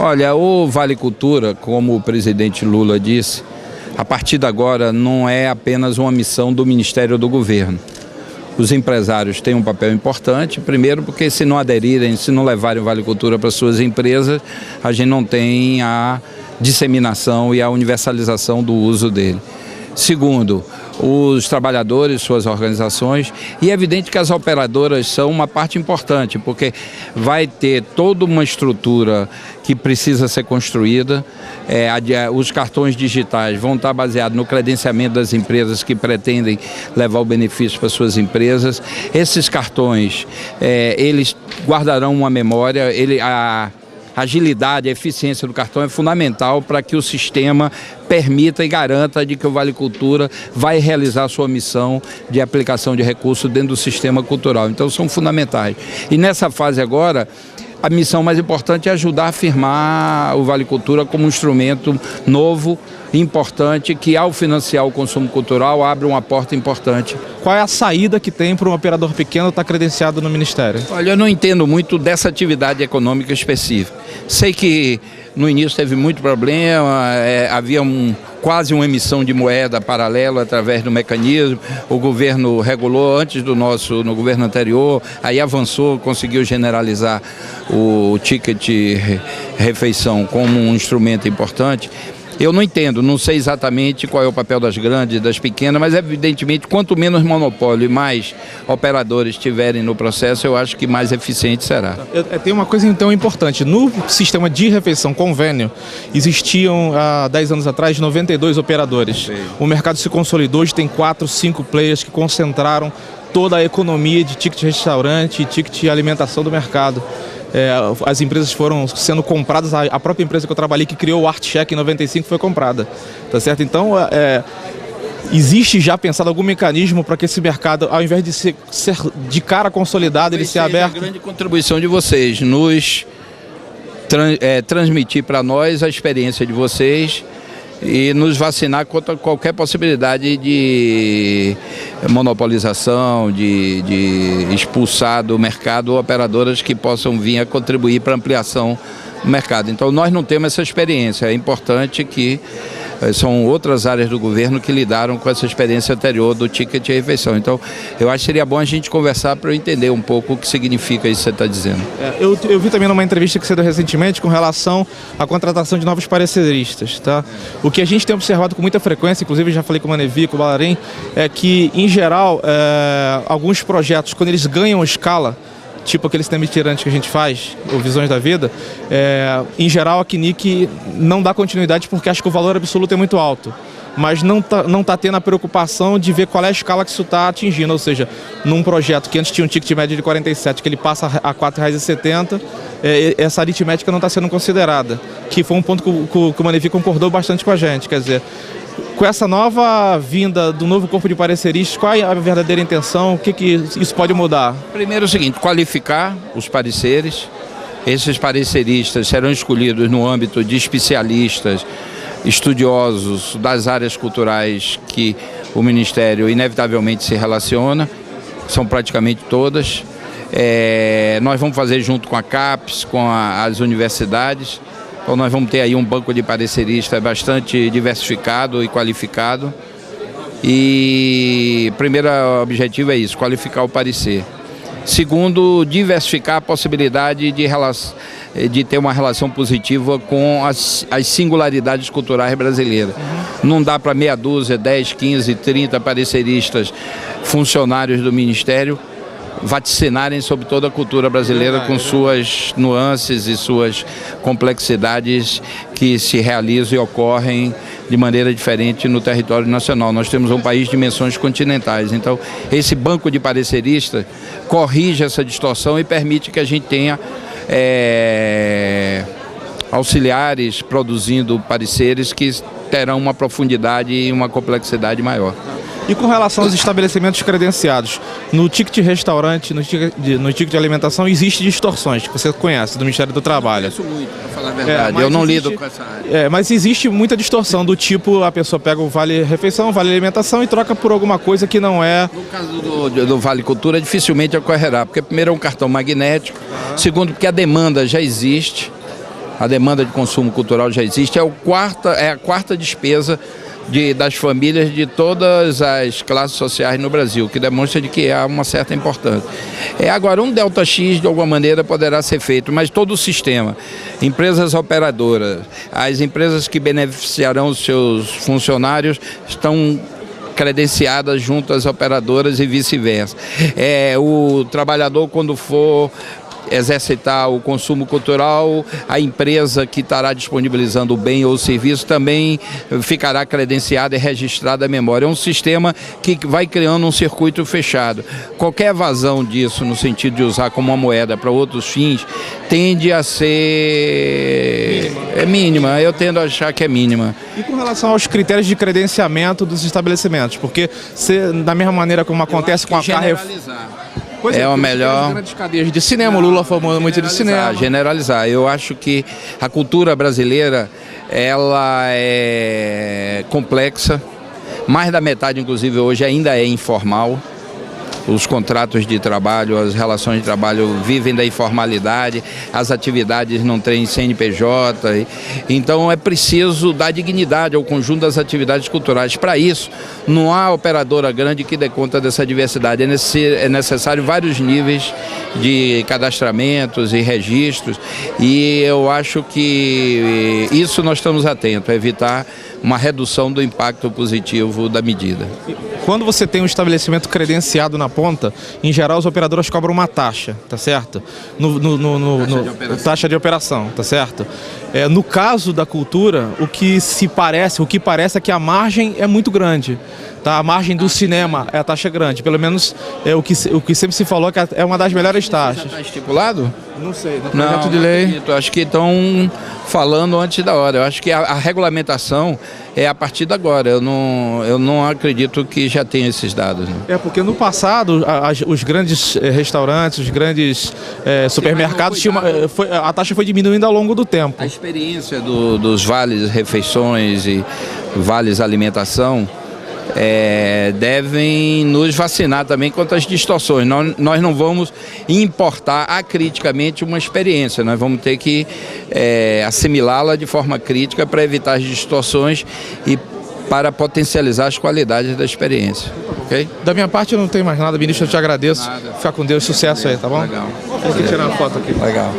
Olha, o Vale Cultura, como o presidente Lula disse, a partir de agora não é apenas uma missão do Ministério do Governo. Os empresários têm um papel importante, primeiro porque se não aderirem, se não levarem o Vale Cultura para suas empresas, a gente não tem a disseminação e a universalização do uso dele. Segundo, os trabalhadores, suas organizações, e é evidente que as operadoras são uma parte importante, porque vai ter toda uma estrutura que precisa ser construída, os cartões digitais vão estar baseados no credenciamento das empresas que pretendem levar o benefício para suas empresas. Esses cartões, eles guardarão uma memória, a agilidade, a eficiência do cartão é fundamental para que o sistema permita e garanta de que o Vale Cultura vai realizar a sua missão de aplicação de recursos dentro do sistema cultural. Então são fundamentais. E nessa fase agora, a missão mais importante é ajudar a afirmar o Vale Cultura como um instrumento novo, importante, que ao financiar o consumo cultural abre uma porta importante. Qual é a saída que tem para um operador pequeno estar credenciado no Ministério? Olha, eu não entendo muito dessa atividade econômica específica. Sei que no início teve muito problema, havia quase uma emissão de moeda paralela através do mecanismo. O governo regulou antes no governo anterior, aí avançou, conseguiu generalizar o ticket refeição como um instrumento importante. Eu não entendo, não sei exatamente qual é o papel das grandes, das pequenas, mas evidentemente quanto menos monopólio e mais operadores tiverem no processo, eu acho que mais eficiente será. Tem uma coisa então importante, no sistema de refeição convênio, existiam há 10 anos atrás 92 operadores. Sim. O mercado se consolidou, hoje tem 4, 5 players que concentraram toda a economia de ticket restaurante e ticket alimentação do mercado. As empresas foram sendo compradas, a própria empresa que eu trabalhei, que criou o ArtCheck em 95, foi comprada, tá certo? Então, existe já pensado algum mecanismo para que esse mercado, ao invés de ser de cara consolidado, ele ser aberto? A grande contribuição de vocês, nos transmitir para nós a experiência de vocês e nos vacinar contra qualquer possibilidade de monopolização, de expulsar do mercado operadoras que possam vir a contribuir para a ampliação do mercado. Então nós não temos essa experiência, é importante que são outras áreas do governo que lidaram com essa experiência anterior do ticket de refeição. Então, eu acho que seria bom a gente conversar para eu entender um pouco o que significa isso que você está dizendo. Eu vi também numa entrevista que você deu recentemente com relação à contratação de novos pareceristas, tá? O que a gente tem observado com muita frequência, inclusive já falei com o Manevi, com o Balarim, é que, em geral, alguns projetos, quando eles ganham escala, tipo aquele sistema itinerante que a gente faz, ou Visões da Vida, em geral a CNIC não dá continuidade porque acha que o valor absoluto é muito alto, mas não tá tendo a preocupação de ver qual é a escala que isso está atingindo, ou seja, num projeto que antes tinha um ticket médio de 47, que ele passa a R$ 4,70, essa aritmética não está sendo considerada, que foi um ponto que o Manevi concordou bastante com a gente, quer dizer, com essa nova vinda do novo corpo de pareceristas, qual é a verdadeira intenção? O que isso pode mudar? Primeiro é o seguinte, qualificar os pareceres. Esses pareceristas serão escolhidos no âmbito de especialistas, estudiosos das áreas culturais que o Ministério inevitavelmente se relaciona, são praticamente todas. Nós vamos fazer junto com a CAPES, com as universidades. Então nós vamos ter aí um banco de pareceristas bastante diversificado e qualificado. E o primeiro objetivo é isso, qualificar o parecer. Segundo, diversificar a possibilidade de ter uma relação positiva com as singularidades culturais brasileiras. Não dá para meia dúzia, 10, 15, 30 pareceristas, funcionários do Ministério, vaticinarem sobre toda a cultura brasileira com suas nuances e suas complexidades que se realizam e ocorrem de maneira diferente no território nacional. Nós temos um país de dimensões continentais, então esse banco de pareceristas corrige essa distorção e permite que a gente tenha auxiliares produzindo pareceres que terão uma profundidade e uma complexidade maior. E com relação aos estabelecimentos credenciados, no ticket restaurante, no ticket de alimentação, existem distorções, que você conhece, do Ministério do Trabalho. Eu conheço muito, para falar a verdade, eu não lido com essa área. Mas existe muita distorção, do tipo, a pessoa pega o vale-refeição, vale-alimentação e troca por alguma coisa que não é... No caso do Vale Cultura, dificilmente ocorrerá, porque primeiro é um cartão magnético, segundo porque a demanda já existe, A demanda de consumo cultural já existe, é a quarta despesa das famílias de todas as classes sociais no Brasil, que demonstra de que há uma certa importância. Agora, um Delta X, de alguma maneira, poderá ser feito, mas todo o sistema, empresas operadoras, as empresas que beneficiarão os seus funcionários estão credenciadas junto às operadoras e vice-versa. O trabalhador, quando for exercitar o consumo cultural, a empresa que estará disponibilizando o bem ou o serviço também ficará credenciada e registrada a memória. É um sistema que vai criando um circuito fechado. Qualquer evasão disso, no sentido de usar como uma moeda para outros fins, tende a ser mínima. Eu tendo a achar que é mínima. E com relação aos critérios de credenciamento dos estabelecimentos? Porque da mesma maneira como acontece com a Carrefour... O melhor. Grandes cadeias de cinema, o Lula falou muito de cinema. Generalizar. Eu acho que a cultura brasileira, ela é complexa. Mais da metade, inclusive, hoje ainda é informal. Os contratos de trabalho, as relações de trabalho vivem da informalidade, as atividades não têm CNPJ. Então é preciso dar dignidade ao conjunto das atividades culturais. Para isso, não há operadora grande que dê conta dessa diversidade. É necessário vários níveis de cadastramentos e registros, e eu acho que isso nós estamos atentos, a evitar uma redução do impacto positivo da medida. Quando você tem um estabelecimento credenciado na ponta, em geral as operadoras cobram uma taxa, tá certo? Taxa de operação, tá certo? No caso da cultura, o que parece é que a margem é muito grande. Tá? A margem do cinema a taxa é grande, pelo menos o que sempre se falou que é uma das melhores taxas. Já está estipulado? Não sei, no projeto de lei. Acho que estão falando antes da hora. Eu acho que a regulamentação é a partir de agora. Eu não acredito que já tenha esses dados. Né? Porque no passado os grandes restaurantes, os grandes supermercados, a taxa foi diminuindo ao longo do tempo. A experiência dos vales refeições e vales alimentação devem nos vacinar também quanto às distorções. Nós não vamos importar acriticamente uma experiência, nós vamos ter que assimilá-la de forma crítica para evitar as distorções e para potencializar as qualidades da experiência. Okay? Da minha parte eu não tenho mais nada, ministro, eu te agradeço. Fica com Deus, sucesso aí, tá bom? Legal. Vou tirar uma foto aqui. Legal.